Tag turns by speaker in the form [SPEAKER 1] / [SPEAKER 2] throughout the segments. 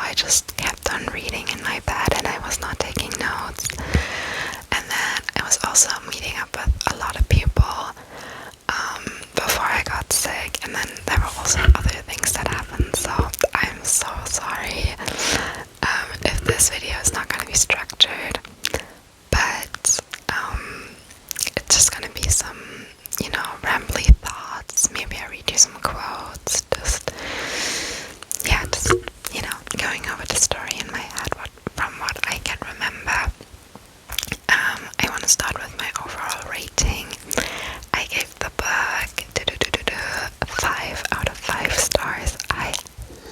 [SPEAKER 1] I just kept on reading in my bed and I was not taking notes. And then I was also meeting up with a lot of people before I got sick, and then there were also other things that happened, so I'm so sorry if this video is not going to be structured, but it's just going to be some, rambly thoughts. Maybe I read you some quotes, just going over the story in my head from what I can remember. I want to start with my overall rating. I gave the book 5 out of 5 stars. I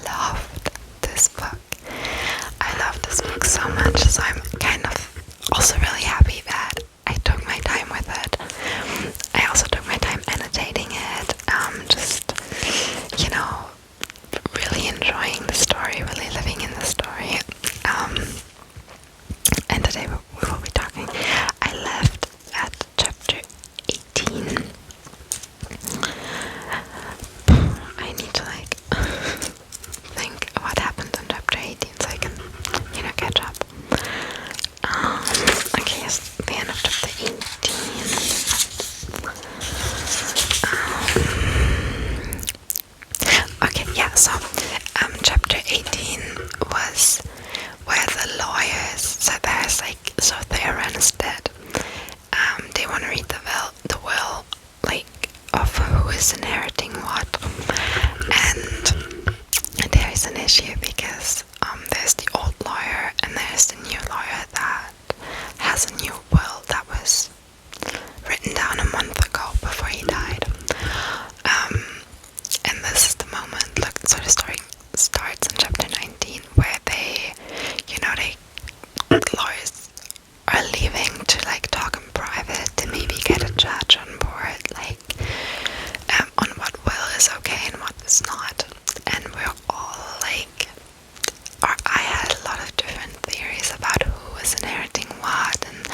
[SPEAKER 1] loved this book. I love this book so much, so I'm kind of also really happy that I took my time with it. I also took my time annotating it, really enjoying the story, really living in the story. And today we will be talking. I left at chapter 18. I need to think what happened in chapter 18 so I can, catch up. Okay, yes, the end of chapter 18. Okay, yeah, so chapter 18 was where the lawyers, so their run is dead. They want to read the will, of who is inheriting what, and there is an issue because there's the old lawyer and there's the new lawyer that has a new will that was written down a month ago before he died. And this is the moment, so the story starts in chapter 19 where the lawyers are leaving to talk in private to maybe get a judge on board, on what will is okay and what is not. And we're all or I had a lot of different theories about who was inheriting what and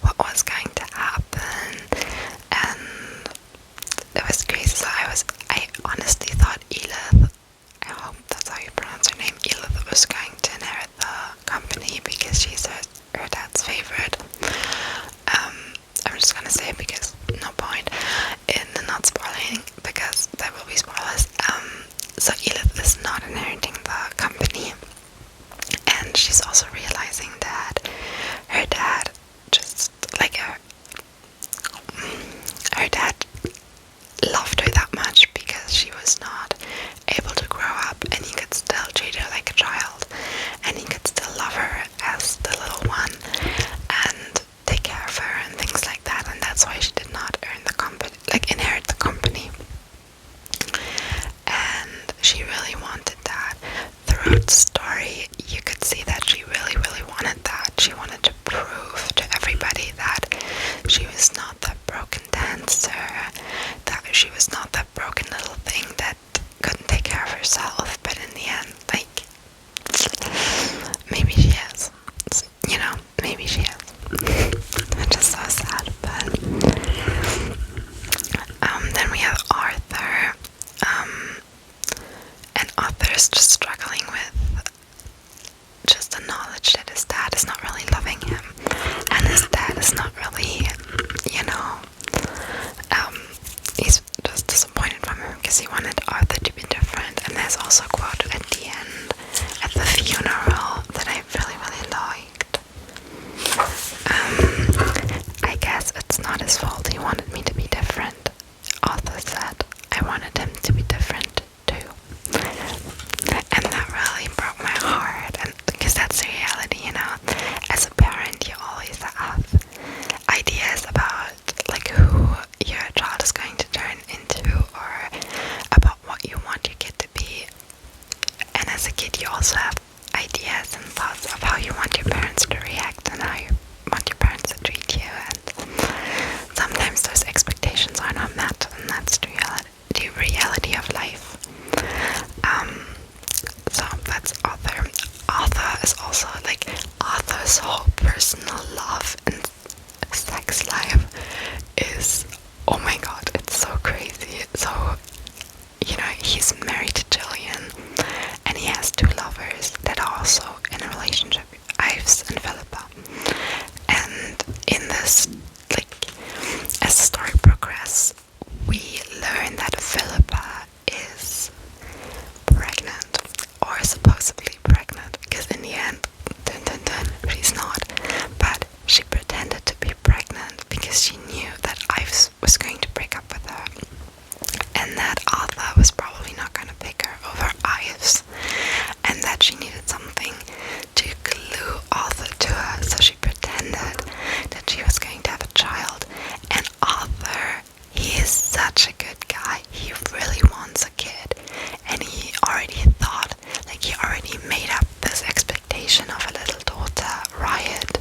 [SPEAKER 1] what was going to happen, and it was crazy. So I honestly thought Elith, I hope that's how you pronounce her name, Elith was going to inherit the company because she's her dad's favorite. I'm just gonna say it because no point in not spoiling because there will be spoilers. So Elith is not inheriting the company, and she's also realizing that her dad just her dad loved her that much because she was not able to grow up, and he could still treat her like a child, and he could still love her as the little one and take care of her and things like that, and that's why she did not inherit the company. And she really wanted that. Throughout the story, you could see that she really, really wanted that. She wanted to prove to everybody that she was not that broken dancer, that she was not that broken little thing that couldn't take care of herself, but in the end, maybe she is. Maybe she is. It's just so sad, but then we have Arthur, and Arthur is just struggling with just the knowledge that his dad is not really loving him, and his dad is not really, he's just disappointed from him because he wanted Arthur to be different. And there's also a quote at the end, at the funeral, that I really, really liked. I guess it's not his fault he wanted me to be different. Arthur said, I wanted him to be different too. And that really broke my heart, and because that's the reality, as a parent you always have ideas about who your child is going to turn into, or about what you want your kid to be. And as a kid you also have ideas and thoughts of how you want your parents to react and how you want your parents to treat you, and sometimes those expectations are not met, and that's the reality of life. So that's Arthur. Arthur is also Arthur's whole personal love and sex life is, oh my god, it's so crazy. So, he's married to Jillian, and he has 2 lovers that are she needed something to glue Arthur to her, so she pretended that she was going to have a child. And Arthur, he is such a good guy. He really wants a kid, and he already thought, like, he already made up this expectation of a little daughter, Riot,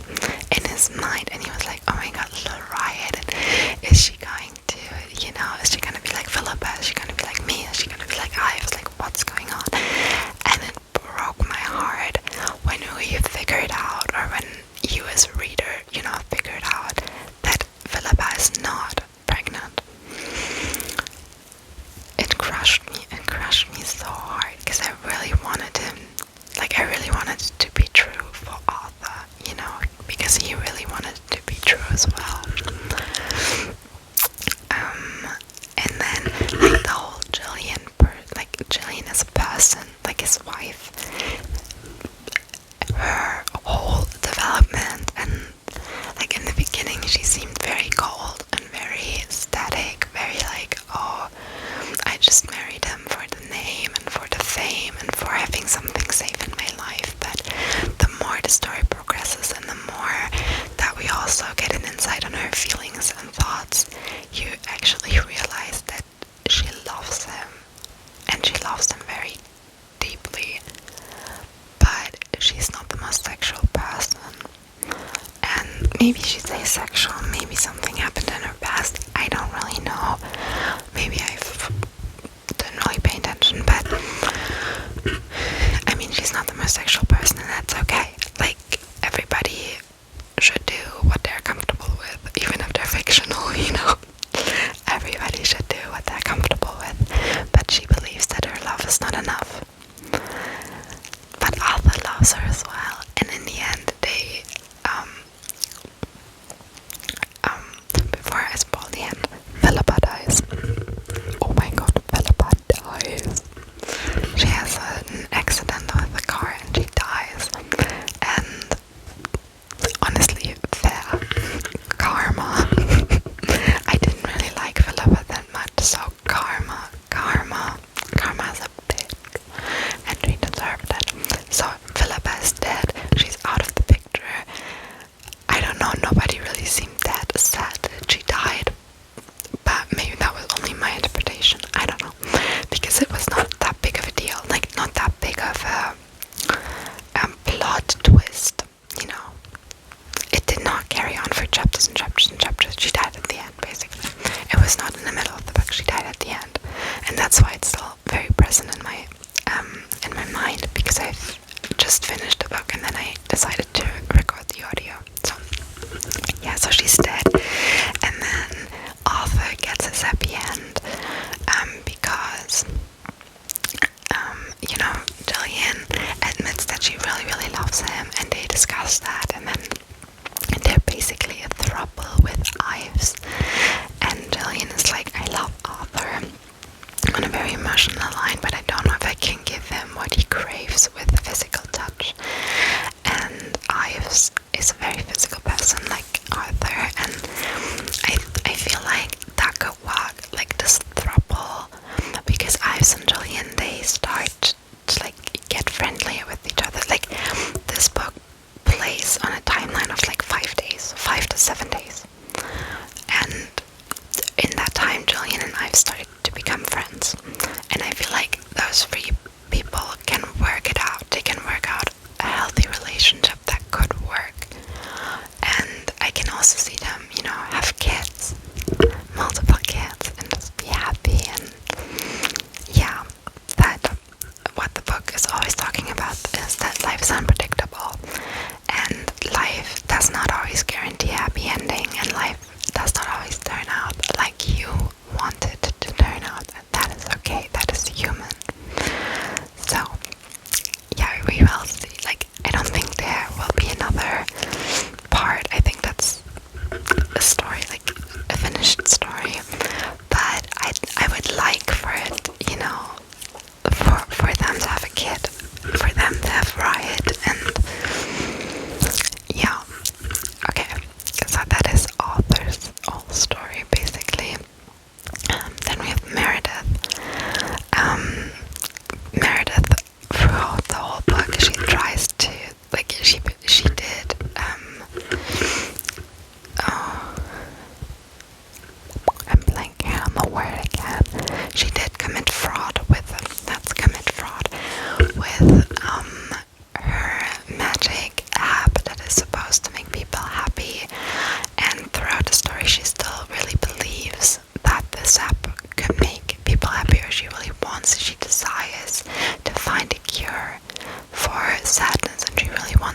[SPEAKER 1] in his mind. And he was like, oh my god, little Riot, and is she going to, you know, is she gonna be like Philippa? Is she gonna be like me? Is she gonna be like I was like, what's going on? And it broke my heart when we figured out, or when you as a reader, you know, figured out that Philippa is not pregnant. It crushed me so hard, because I really wanted him, like, I really wanted it to be true for Arthur, you know, because he really wanted it to be true as well. And then, like, the whole Jillian as a person, like his wife, her whole development, and like in the beginning she seemed very cold and very static, very like, oh, I just married him for the name and for the fame and for having something safe in my life. But the more the story progresses and the more that we also get an insight on her feelings and thoughts, you actually realize that she loves him, and she loves him very deeply, but she's not the most sexual person. And maybe she's asexual, maybe something happened in her past, I don't really know. Maybe I didn't really pay attention, but I mean, she's not the most sexual person, and that's okay. Like, everybody should do what they're comfortable with, even if they're fictional, you know. Everybody should do what they're comfortable with, but she believes that her love is not enough. But Arthur loves her as well, and in the end, they, before I spoil the end, Philippa dies. Oh my god, Philippa dies. She has an accident with a car and she dies. And honestly, fair. Karma. I didn't really like Philippa that much, so karma is a bitch, and she deserved it. So Philippa is dead, she's out of the picture. I don't know, nobody really seemed that sad that she died, but maybe that was only my interpretation, I don't know, because it was not that big of a deal, like not that big of a plot twist, you know. It did not carry on for chapters and chapters and chapters. She died at the end, basically. It was not in the middle of the book, she died at the end, and that's why it's still very present in my mind, because I've just finished the book and then I decided to record the audio. So yeah, so she's dead, and then Arthur gets his happy end, because you know, Jillian admits that she really, really loves him, and they discuss that, and then they're basically a throuple with Ives, and Jillian is like, I love Arthur on a very emotional line, but I don't know if I can give him what he craves with physical touch. And Ives is a very physical person like Arthur, and I feel like that could work, like this throuple, because Ives and Jillian, they start to like get friendlier with each other. Like, this book plays on a timeline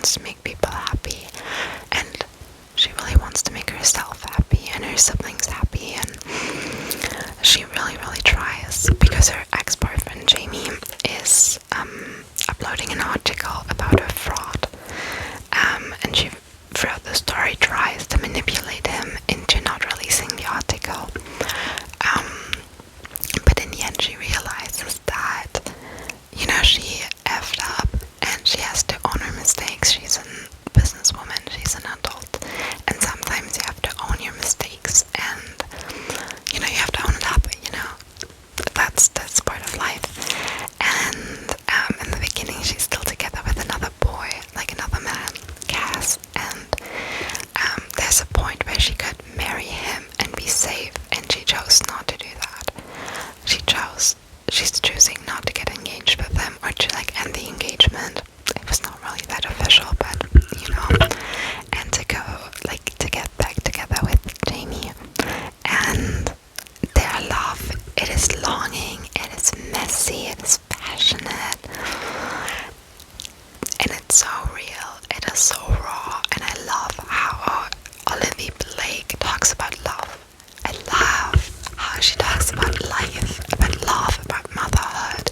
[SPEAKER 1] wants to make people happy, and she really wants to make herself happy and her siblings happy, and she really, really tries, because her ex-boyfriend Jamie is uploading an article about her fraud, and she throughout the story tries to manipulate him into not releasing the article, but in the end she realizes that, you know, she effed up and she has to own her mistakes. She's a businesswoman, she's an adult, and sometimes you have to own your mistakes, and you know, you have to own it up, you know, that's part of life. And in the beginning she's still together with another boy, like another man, Cass, and there's a point where she could marry him and be safe, and she chose not to do that. She's choosing not to get engaged with him, or to like end the engagement. It was not really that official, but you know, and to go, like, to get back together with Jamie. And their love, it is longing, it is messy, it is passionate, and it's so real, it is so raw, and I love how Olivie Blake talks about love. I love how she talks about life, about love, about motherhood,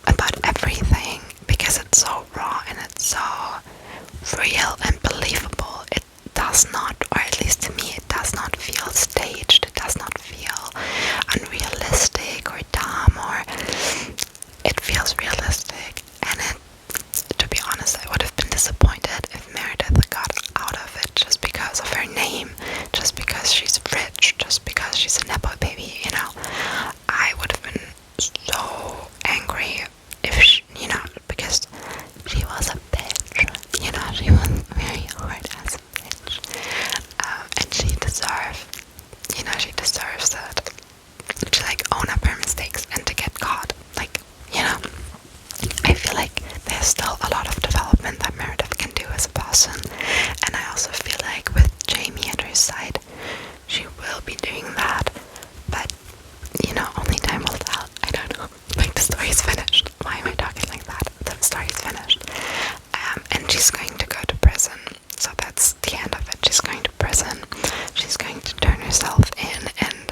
[SPEAKER 1] about everything, because it's so raw and it's so real and believable. It does not, or at least to me, it does not feel staged, it does not feel unrealistic or dumb, or it feels realistic. And to be honest, I would have been disappointed if Meredith got out of it just because of her name, just because she's rich, just because she's a nepo baby, you know. I would have been so angry if she, you know, because she was a bitch, you know, she was very hard as a bitch, and she deserves it, to like own up her mistakes and to get caught, like, you know. I feel like there's still a lot of development that Meredith can do as a person, and I also feel like with Jamie at her side, she will be doing that, but you know, only time will tell. I don't know, like, the story is finished. Why am I talking like that? The story is finished, and she's going to go to prison, so that's the end of it. She's going to prison, she's going to turn herself in and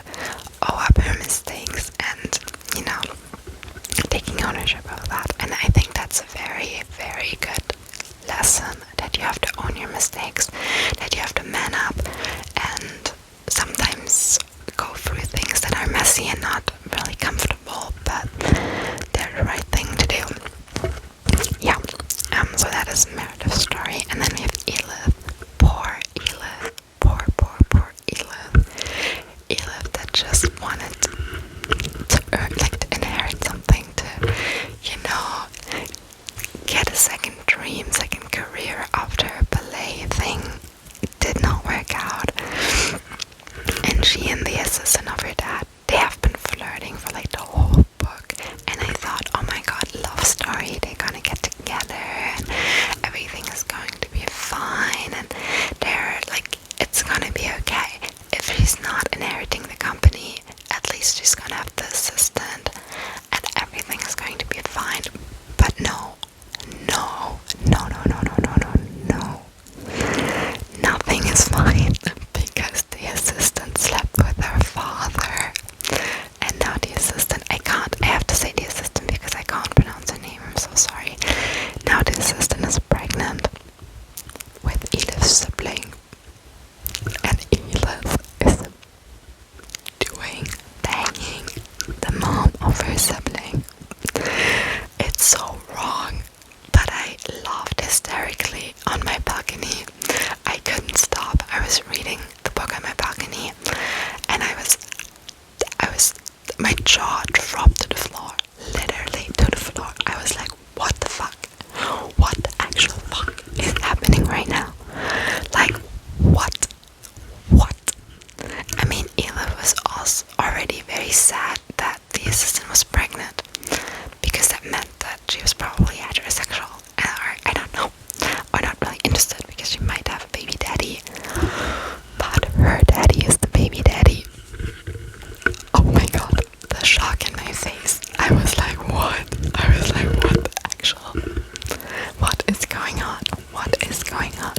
[SPEAKER 1] owe up her mistakes, and you know, taking ownership of that. And I think that's a very, very good lesson, that you have to own your mistakes, that you have to man up, and sometimes go through things that are messy and not really comfortable, but they're the right thing to do. Yeah, so that is Meredith's story. And then we have Elif. Poor Elif. Poor Elif. Elif that just wanted to earn, like, to inherit something, to, you know, get a second dream, second career after a ballet thing did not work out. And she and the assistant of her dad, they have been flirting for like the whole book, and I thought, oh my god, love story, they're gonna get together and everything is going to be fun, going on? What is going on?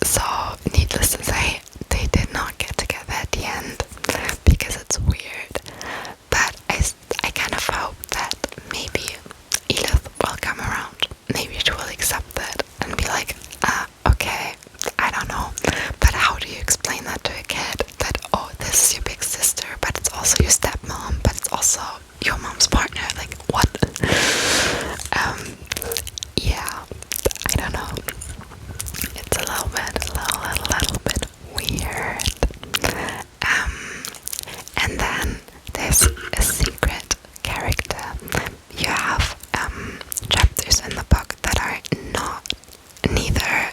[SPEAKER 1] So needless to say, they did not get together at the end because it's weird. But I kind of hope that maybe Edith will come around. Maybe she will accept that and be like, okay, I don't know. But how do you explain that to a kid? That, oh, this is your big sister, but it's also your stepmom, but it's also your mom's partner. Like, what? Yeah, I don't know. It's a little bit weird. And then there's a secret character. You have chapters in the book that are neither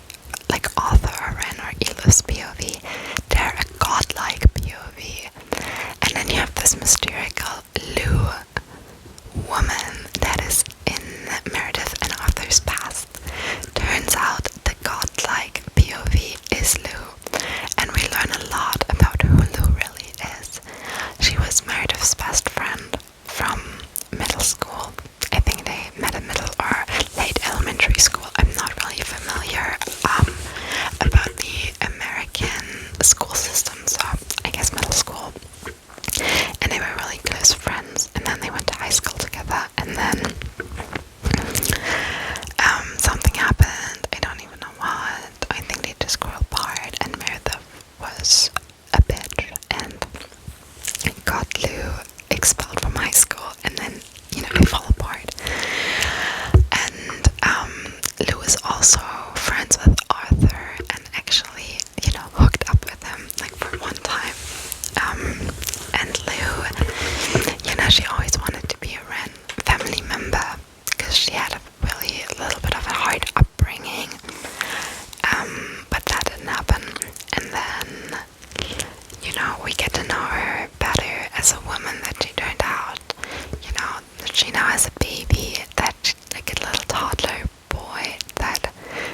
[SPEAKER 1] like Arthur or Ren or Elo's POV. They're a godlike POV. And then you have this mysterical Lou woman that is in Meredith and Arthur's past. Turns out the godlike POV is Lou, and we learn a lot about who Lou really is. She was Meredith's best friend from middle school. I think they met in middle or late elementary school. I'm not really familiar about the American school system, so I guess middle school. And they were really close friends, and then they went to high school together, and then something happened. I don't even know what. I think they just grew apart, and Meredith was a bitch and got Lou expelled from high school, and then, they fall apart. And Lou is also friends with Arthur and actually, hooked up with him like for one time. And Lou, she always wanted to be a Ren family member because she had a little bit of a hard upbringing. But that didn't happen. And then, we get to know her better as a woman that she turned out. That she now has a baby, that like a little toddler boy that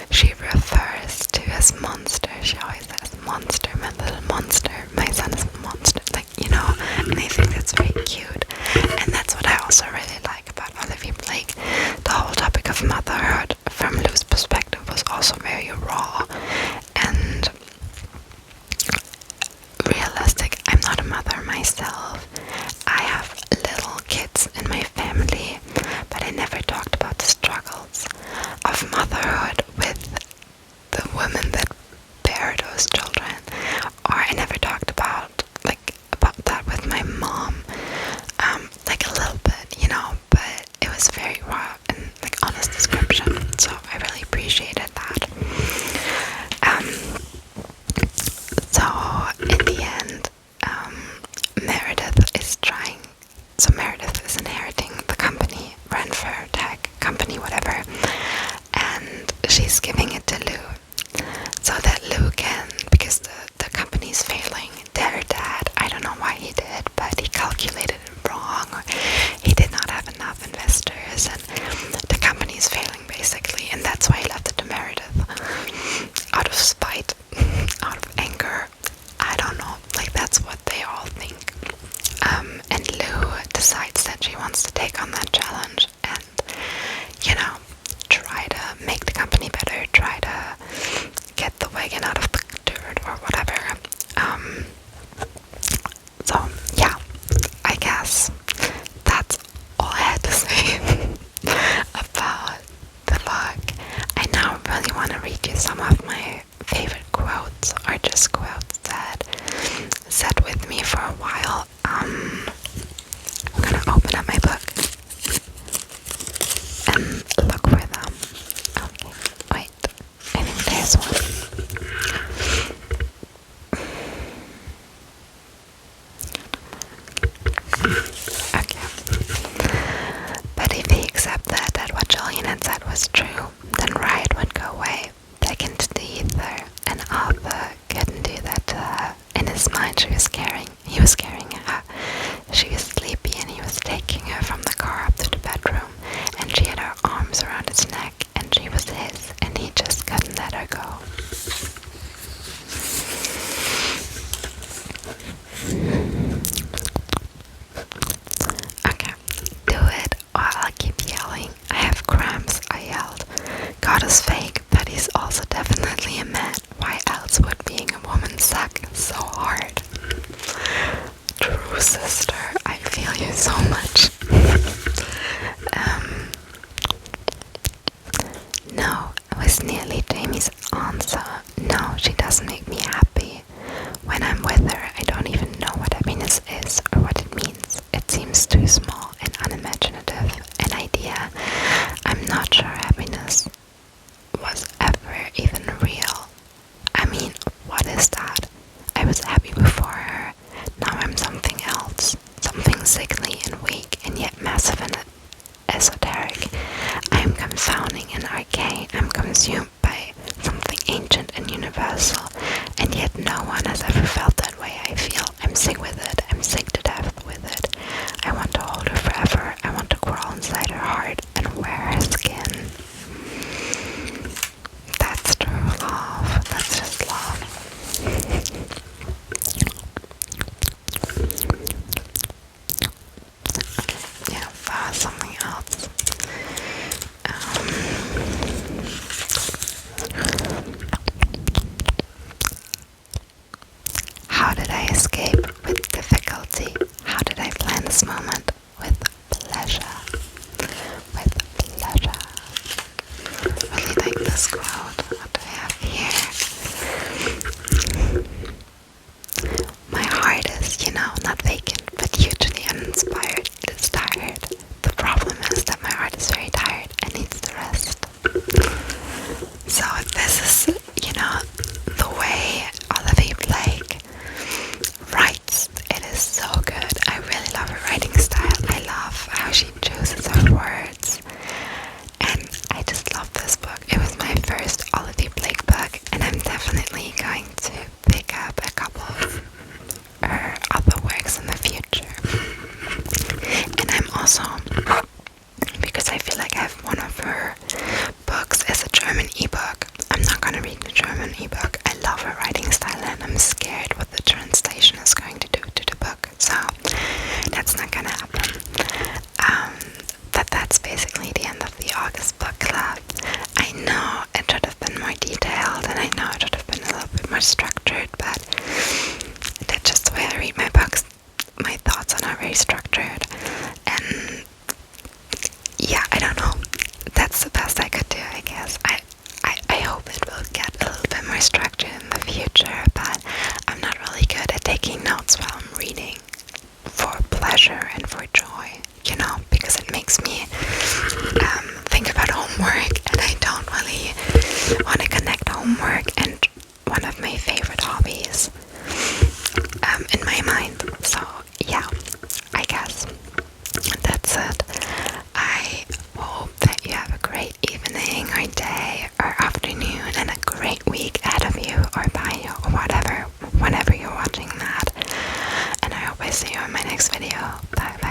[SPEAKER 1] she refers to as Monster. She always says, Monster, my little monster, my son is a monster, and I think that's very cute. And that's what I also really like about Olivie Blake. The whole topic of motherhood from Lou's perspective was also very raw and realistic. I'm not a mother myself. I have little kids in my family, but I never talked about the struggles of motherhood with the women that bear those children, or I never talked about that with my mom, like a little bit, but it was very raw and like honest description, so I really appreciated that. So in the end, Meredith is inheriting the company, Renfair Tech company, whatever, and she's giving it to Lou, so that Lou can, because the company's failing, their dad, I don't know why he did, but he calculated it wrong, or he did not have enough investors, and the company's failing basically, and that's why he left it to Meredith, out of spite, out of anger, I don't know, like that's what they all think. And Lou decides that she wants to take on that challenge and, try to make the company better, try to get the wagon out of the dirt or whatever. So yeah, I guess that's all I had to say about the book. I now really want to read you some of my favorite quotes, or just quotes that sat with me for a while. I'm gonna open up my book and look for them. Okay, wait, I think there's one. Okay. But if he accepted that what Julian had said was true, then Riot would go away, back into the ether, and Arthur couldn't do that to her. In his mind, he was carrying her. She was sleepy, and he was taking her from the car up to the bedroom, and she had her arms around his neck, and she was his, and he just couldn't let her go. Okay, do it, or I'll keep yelling. I have cramps is fake, but he's also definitely a man. Why else would being a woman suck so hard? True sister, I feel you so much. No, it was nearly Jamie's answer. No, she doesn't make me happy. When I'm with her, I don't even know what happiness is or what it means. It seems too small and unimaginative an idea. I'm not sure happiness was ever even real. I mean, what is that? I was happy before her. Now I'm something else. Something sickly and weak and yet massive and esoteric. I am confounding and arcane. I'm consumed by something ancient and universal, and yet no one has ever felt that way I feel. I'm sick with it. I'm sick to death with it. I want to hold her forever. I want to crawl inside her heart and wear her skin. That's true love. That's just love. Yeah, something else. How did I escape with difficulty? How did I plan this moment with pleasure? With pleasure. Really like this quote. What do I have here? My heart is, not vacant, but hugely uninspired. It's tired. The problem is that my heart is very tired and needs to rest. So this is, the way Olivie Blake writes. It is so good. I really love her writing style. I love how she chooses her words. And I just love this book. It was my first Olivie Blake book, and I'm definitely going to pick up a couple of her other works in the future. And I'm also, because I feel like I have one of her books as a German ebook. I'm not going to read the German ebook. I love her writing style, and I'm scared what the translation is going to do to the book. So that's not going to happen. But that's basically the end of the August book club. I know it should have been more detailed, and I know it should have been a little bit more structured, but that's just the way I read my books. My thoughts are not very structured, and yeah, I don't know. That's the best I could do, I guess. I hope it will get a little bit more structure in the future, but I'm not really good at taking notes while I'm reading for pleasure and for joy, because it makes me think about homework, and I don't really want to connect homework and one of my favorite hobbies in my mind. So yeah, I guess that's it. I hope that you have a great evening or day or afternoon and a great week ahead of you or by you or whatever, whenever you're watching that. And I hope I see you in my next video. Bye bye.